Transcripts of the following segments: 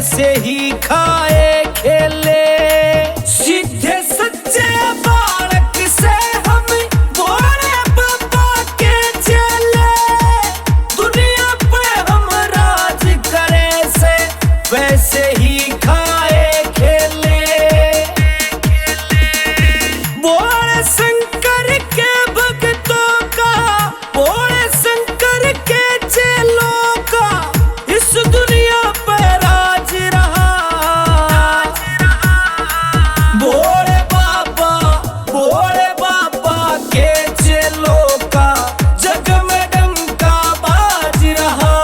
वैसे ही खाए खेले। सीधे सच्चे बालक से हम भोले बाबा के चले। दुनिया पे हम राज करे से वैसे ही खाए खेले। भोले शंकर के भक्तों का, भोले शंकर के चेलों का इस दुनिया पे राज रहा। भोले बाबा के चेलों का जग में डंका बाज रहा।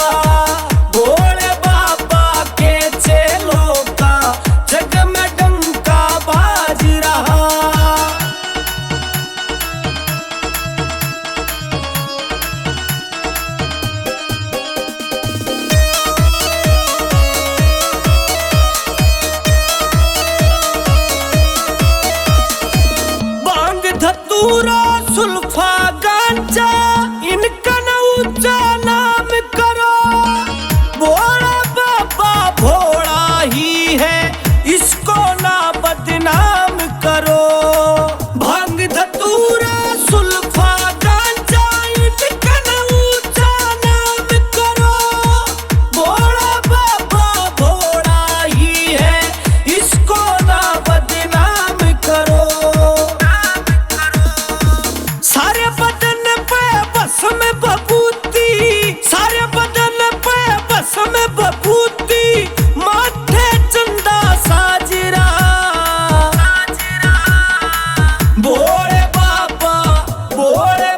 भोले बाबा के चेलों का जग में डंका बाज रहा। धतूरा सुल्फा गांजा इनका न ऊंचा नाम करो। भोला बाबा भोला ही है, इसको ना बदनाम करो। भांग धतूरा सुल्फा गांजा इनका न ऊंचा नाम करो। भोला बाबा भोला ही है, इसको ना बदनाम करो। सारे बदन पे बस में बबूती, सारे बदन पे बस में बबूती, माथे चंदा साजरा। भोले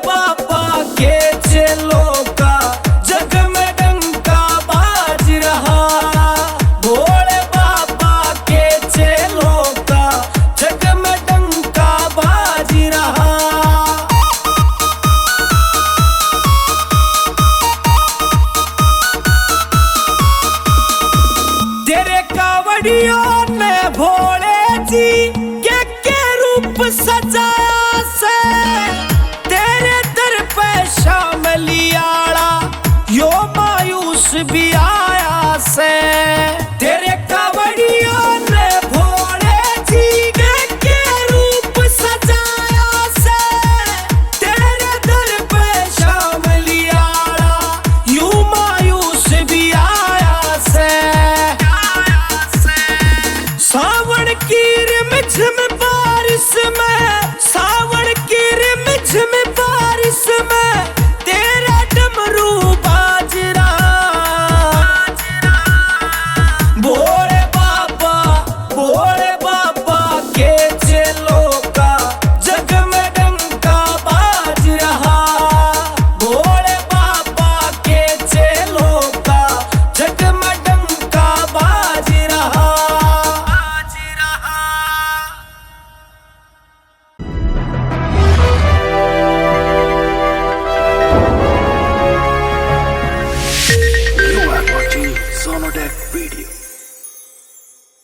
बाबा के चेलों का जग में डंका बाज रहा। भोले बाबा के चेलों का जग में डंका बाज रहा। तेरे कावड़ियों